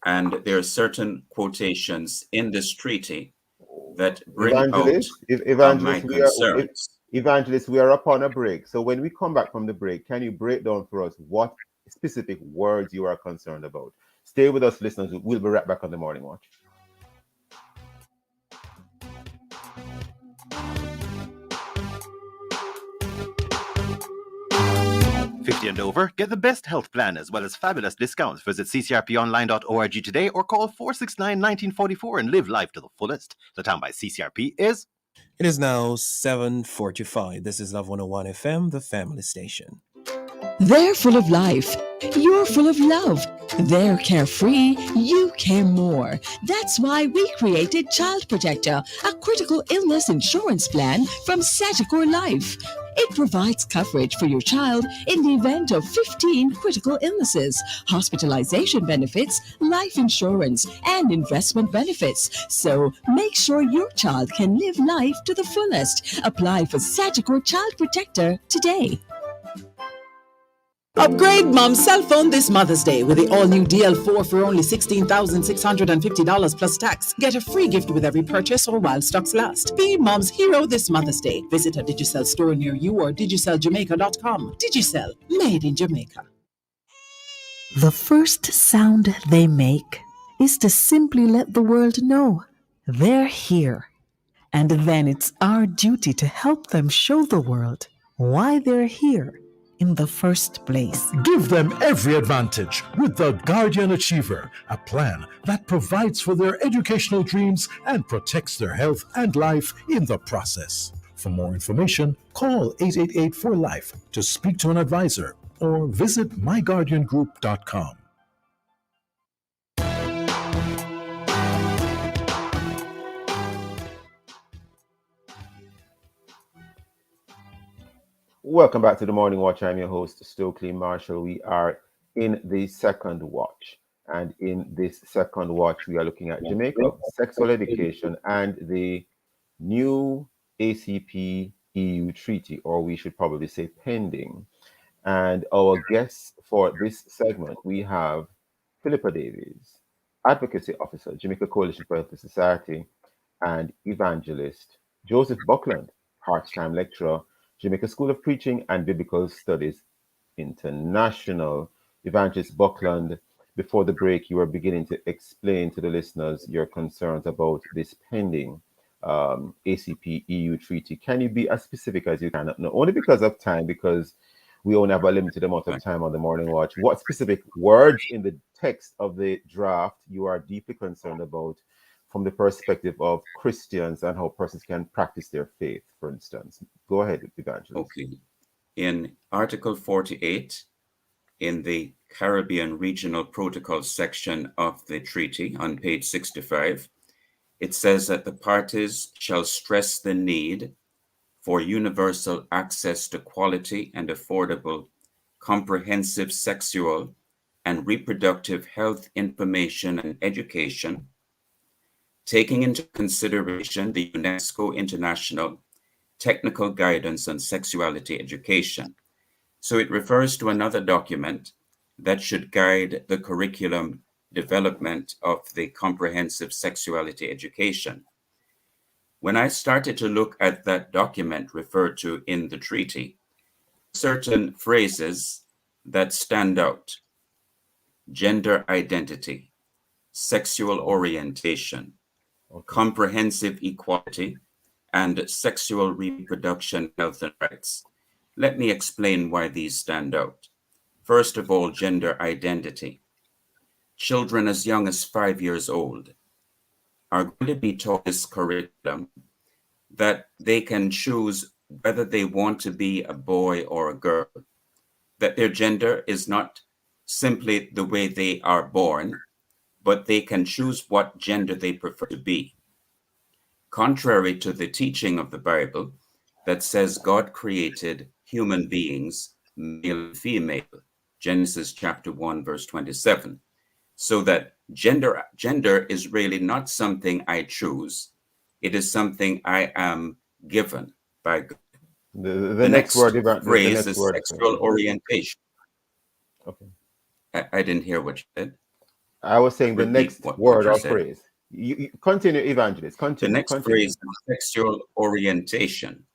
And there are certain quotations in this treaty that bring out my concerns. Evangelist, we are upon a break. So when we come back from the break, can you break down for us what specific words you are concerned about? Stay with us, listeners. We'll be right back on the Morning Watch. $50 and over, get the best health plan as well as fabulous discounts. Visit ccrponline.org today or call 469-1944 and live life to the fullest. The time by CCRP is... It is now 7:45. This is Love 101 FM, the family station. They're full of life. You're full of love. They're carefree. You care more. That's why we created Child Protector, a critical illness insurance plan from Sagicor Life. It provides coverage for your child in the event of 15 critical illnesses, hospitalization benefits, life insurance, and investment benefits. So make sure your child can live life to the fullest. Apply for Sagicor Child Protector today. Upgrade Mom's cell phone this Mother's Day with the all-new DL4 for only $16,650 plus tax. Get a free gift with every purchase or while stocks last. Be Mom's hero this Mother's Day. Visit a Digicel store near you or digiceljamaica.com. Digicel, made in Jamaica. The first sound they make is to simply let the world know they're here. And then it's our duty to help them show the world why they're here in the first place. Give them every advantage with the Guardian Achiever, a plan that provides for their educational dreams and protects their health and life in the process. For more information, call 888-4LIFE to speak to an advisor or visit myguardiangroup.com. Welcome back to the Morning Watch. I'm your host, Stokeley Marshall. We are in the second watch. And in this second watch, we are looking at Jamaica, sexual education, and the new ACP EU treaty, or we should probably say pending. And our guests for this segment, we have Philippa Davies, Advocacy Officer, Jamaica Coalition for Healthy Society, and Evangelist Joseph Buckland, part-time lecturer, Jamaica School of Preaching and Biblical Studies International. Evangelist Buckland, before the break, you were beginning to explain to the listeners your concerns about this pending ACP EU treaty. Can you be as specific as you can? Not only because of time, because we only have a limited amount of time on the Morning Watch. What specific words in the text of the draft you are deeply concerned about from the perspective of Christians and how persons can practice their faith, for instance? Go ahead, Evangelist. Okay. In Article 48, in the Caribbean Regional Protocol section of the treaty on page 65, it says that the parties shall stress the need for universal access to quality and affordable, comprehensive sexual and reproductive health information and education, taking into consideration the UNESCO International Technical Guidance on Sexuality Education. So it refers to another document that should guide the curriculum development of the comprehensive sexuality education. When I started to look at that document referred to in the treaty, certain phrases that stand out: gender identity, sexual orientation, comprehensive equality, and sexual reproduction health and rights. Let me explain why these stand out. First of all, gender identity. Children as young as 5 years old are going to be taught this curriculum that they can choose whether they want to be a boy or a girl. that their gender is not simply the way they are born, but they can choose what gender they prefer to be. Contrary to the teaching of the Bible that says God created human beings, male and female, Genesis chapter 1, verse 27. So that gender is really not something I choose. It is something I am given by God. The next word, the phrase next is word. sexual orientation. Okay. I didn't hear what you said. I was saying the Repeat next what word you or said. phrase. You continue, Evangelist. The next phrase is sexual orientation.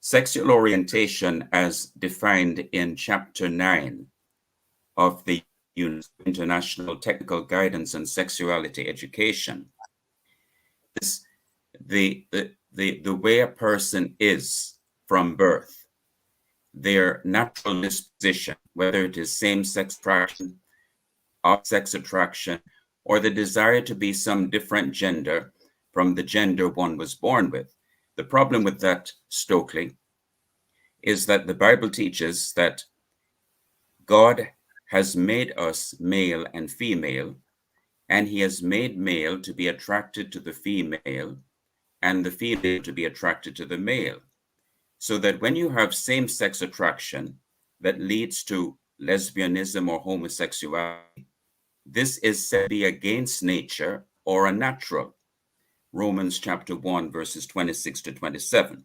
Sexual orientation, as defined in Chapter 9 of the International Technical Guidance on Sexuality Education, is the way a person is from birth, their natural disposition, whether it is same-sex attraction, opposite-sex attraction, or the desire to be some different gender from the gender one was born with. The problem with that, Stokeley, is that the Bible teaches that God has made us male and female, and he has made male to be attracted to the female and the female to be attracted to the male. So that when you have same-sex attraction that leads to lesbianism or homosexuality, this is said to be against nature or unnatural. Romans chapter 1, verses 26 to 27.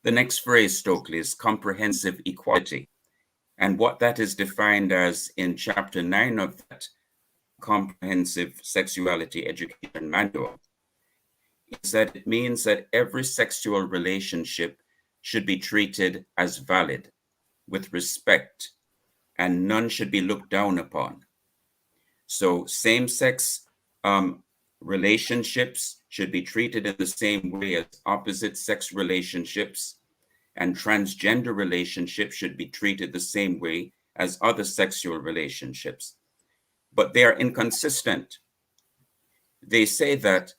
The next phrase, Stokeley, is comprehensive equality. And what that is defined as in chapter 9 of that comprehensive sexuality education manual is that it means that every sexual relationship should be treated as valid, with respect, and none should be looked down upon. So same-sex relationships should be treated in the same way as opposite-sex relationships, and transgender relationships should be treated the same way as other sexual relationships. But they are inconsistent. They say that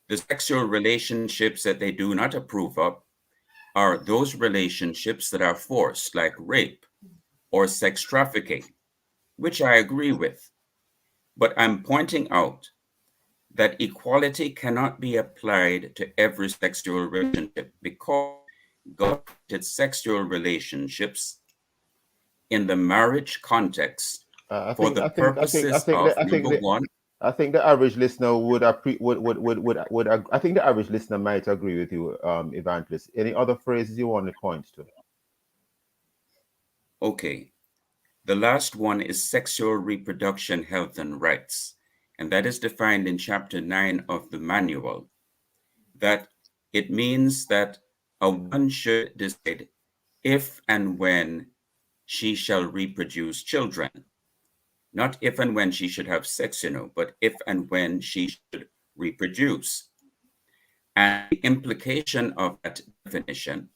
the sexual relationships that they do not approve of are those relationships that are forced, like rape or sex trafficking, which I agree with. But I'm pointing out that equality cannot be applied to every sexual relationship because God created sexual relationships in the marriage context for the purposes of number one. I think the average listener would I think the average listener might agree with you, Evangelist. Any other phrases you want to point to? Okay. The last one is sexual reproduction, health, and rights. And that is defined in chapter 9 of the manual. That it means that a woman should decide if and when she shall reproduce children. Not if and when she should have sex, but if and when she should reproduce. And the implication of that definition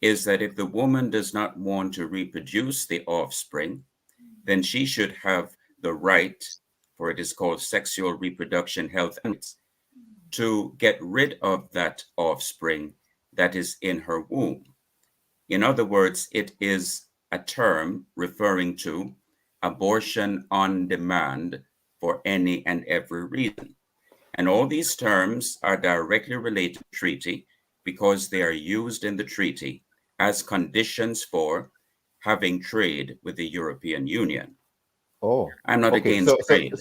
is that if the woman does not want to reproduce the offspring, then she should have the right, for it is called sexual reproduction health, to get rid of that offspring that is in her womb. In other words, it is a term referring to abortion on demand for any and every reason. And all these terms are directly related to the treaty because they are used in the treaty as conditions for having trade with the European Union. Oh, I'm not okay. against trade.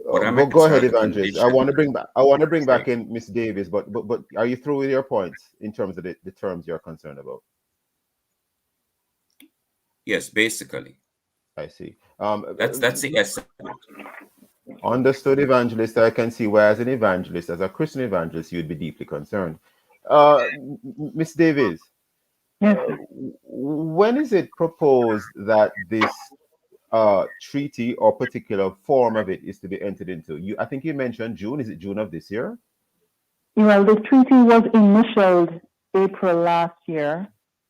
Go ahead, Evangelist. I want to bring back in Miss Davis, but are you through with your points in terms of the terms you're concerned about? Yes, basically. I see. That's the essence. Understood, Evangelist. I can see why, as an evangelist, as a Christian evangelist, you'd be deeply concerned. Miss Davis, when is it proposed that this treaty or particular form of it is to be entered into? I think you mentioned June. Is it June of this year? Well, the treaty was initialed April last year,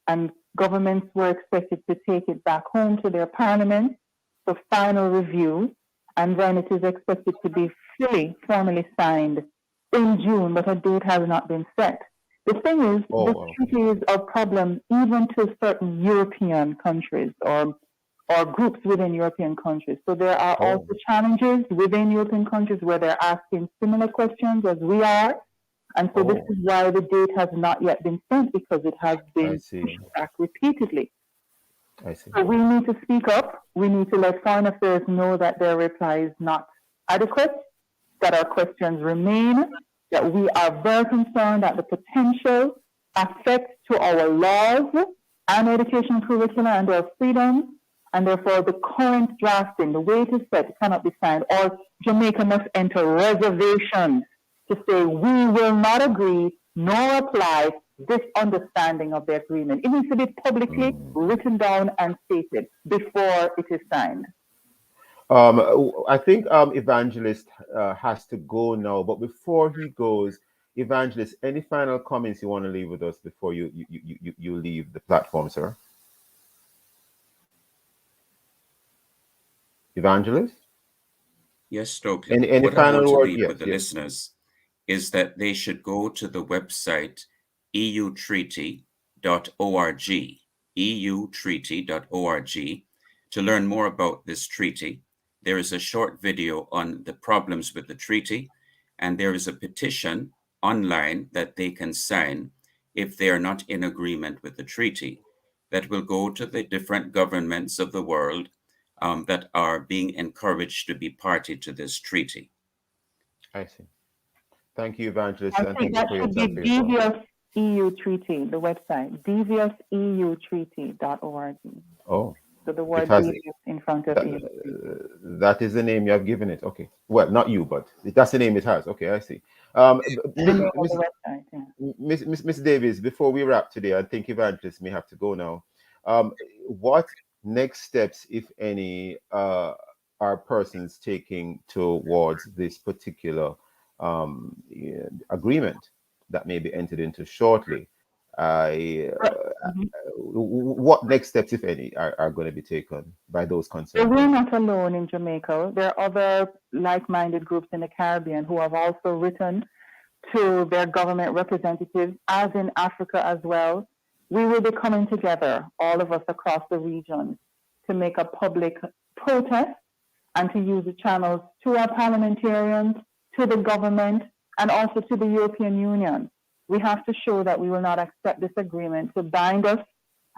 and governments were expected to take it back home to their parliament for final review, and then it is expected to be formally signed in June, but a date has not been set. The thing is, Oh, this okay. treaty is a problem even to certain European countries or groups within European countries. So there are also challenges within European countries where they're asking similar questions as we are. And so this is why the date has not yet been sent, because it has been pushed back repeatedly. I see. So we need to speak up. We need to let foreign affairs know that their reply is not adequate, that our questions remain, that we are very concerned that the potential effect to our laws and education curricula and our freedoms, and therefore the current drafting, the way it is set, cannot be signed, or Jamaica must enter reservations to say we will not agree nor apply this understanding of the agreement. It needs to be publicly written down and stated before it is signed. I think Evangelist has to go now, but before he goes, Evangelist, any final comments you want to leave with us before you leave the platform, sir? Evangelist? Yes, Stokeley. Any What I want final to word? leave Yes, with the yes. listeners is that they should go to the website eutreaty.org, eutreaty.org, to learn more about this treaty. There is a short video on the problems with the treaty, and there is a petition online that they can sign if they are not in agreement with the treaty, that will go to the different governments of the world that are being encouraged to be party to this treaty. I see. Thank you, Evangelist, I and think thank you that for your should be time. For your thoughts. Devious EU Treaty, the website, deviousEUtreaty.org. Oh, So the it word has devious in front of EU. that is the name you have given it. Okay, well, not you, but that's the name it has. Okay, I see. Miss Davis, before we wrap today, I think Evangelist may have to go now. What next steps, if any, are persons taking towards this particular agreement that may be entered into shortly? What next steps, if any, are going to be taken by those So concerned? we're not alone in Jamaica. There are other like-minded groups in the Caribbean who have also written to their government representatives, as in Africa as well. We will be coming together, all of us across the region, to make a public protest and to use the channels to our parliamentarians, to the government, and also to the European Union. We have to show that we will not accept this agreement to bind us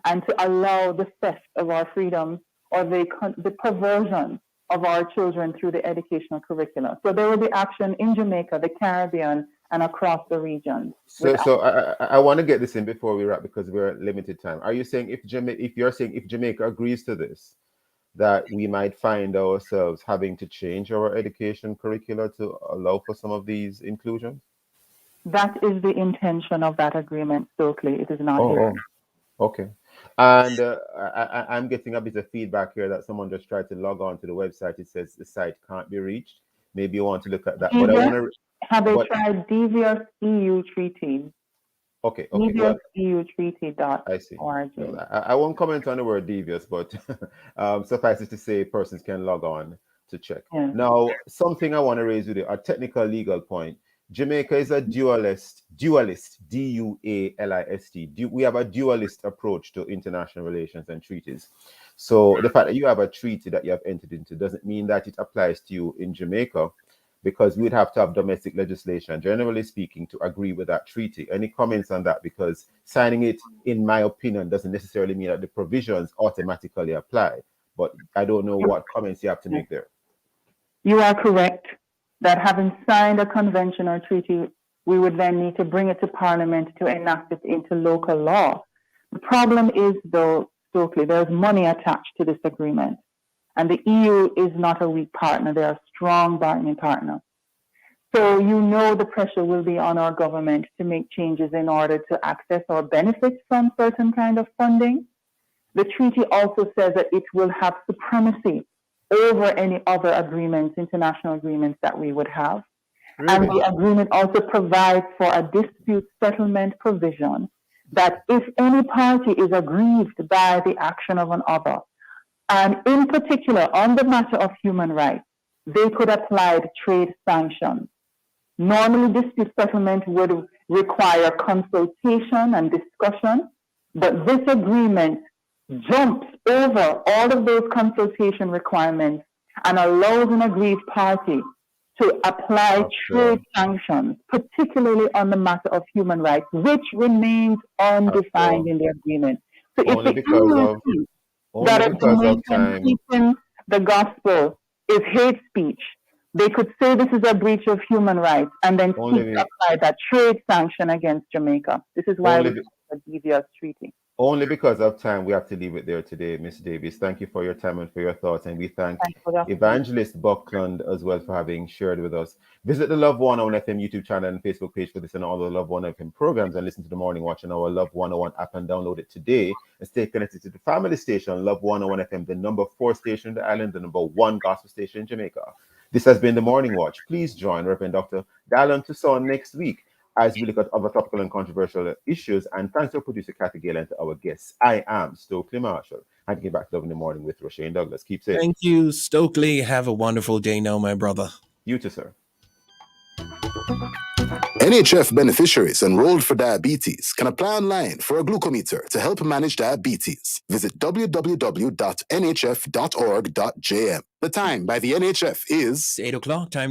and to allow the theft of our freedoms or the perversion of our children through the educational curricula. So there will be action in Jamaica, the Caribbean, and across the region. So I want to get this in before we wrap, because we're at limited time. Are you saying if Jamaica agrees to this, that we might find ourselves having to change our education curricula to allow for some of these inclusions? That is the intention of that agreement, Stokeley. It is not here. Okay. And I'm getting a bit of feedback here that someone just tried to log on to the website. It says the site can't be reached. Maybe you want to look at that. But I want to. Have they tried Devious EU Treaty? Okay. DeviousEUtreaty.org. I see. Well, I won't comment on the word devious, but suffice it to say, persons can log on to check. Yeah. Now, something I want to raise with you, a technical legal point. Jamaica is a dualist, dualist, D-U-A-L-I-S-T. We have a dualist approach to international relations and treaties. So the fact that you have a treaty that you have entered into doesn't mean that it applies to you in Jamaica, because we'd have to have domestic legislation, generally speaking, to agree with that treaty. Any comments on that? Because signing it, in my opinion, doesn't necessarily mean that the provisions automatically apply. But I don't know what comments you have to make there. You are correct that having signed a convention or treaty, we would then need to bring it to Parliament to enact it into local law. The problem is, though, Stokeley, there's money attached to this agreement. And the EU is not a weak partner. They're a strong bargaining partner. So you know the pressure will be on our government to make changes in order to access or benefit from certain kind of funding. The treaty also says that it will have supremacy over any other agreements, international agreements that we would have. Really? And the agreement also provides for a dispute settlement provision that if any party is aggrieved by the action of another, and in particular on the matter of human rights, they could apply the trade sanctions. Normally, dispute settlement would require consultation and discussion, but this agreement jumps over all of those consultation requirements and allows an aggrieved party to apply trade sanctions, particularly on the matter of human rights, which remains undefined in the agreement. So Only if the because EU of sees only that a because of Jamaican time. preaching the gospel is hate speech, they could say this is a breach of human rights and then Only seek to apply that trade sanction against Jamaica. This is why Only we have a devious treaty. Only because of time, we have to leave it there today, Ms. Davis. Thank you for your time and for your thoughts. And we thank Evangelist Buckland as well for having shared with us. Visit the Love 101 FM YouTube channel and Facebook page for this and all the Love 101 FM programs, and listen to the Morning Watch on our Love 101 app and download it today. And stay connected to the family station, Love 101 FM, the number 4 station in the island, the number 1 gospel station in Jamaica. This has been the Morning Watch. Please join Reverend Dr. Dallin Toussaint next week as we look at other topical and controversial issues. And thanks to producer Kathy Gale and to our guests. I am Stokeley Marshall. I can get back to Love in the Morning with Roshane Douglas. Keep safe. Thank you, Stokeley. Have a wonderful day now, my brother. You too, sir. NHF beneficiaries enrolled for diabetes can apply online for a glucometer to help manage diabetes. Visit www.nhf.org.jm. The time by the NHF is 8 o'clock. Time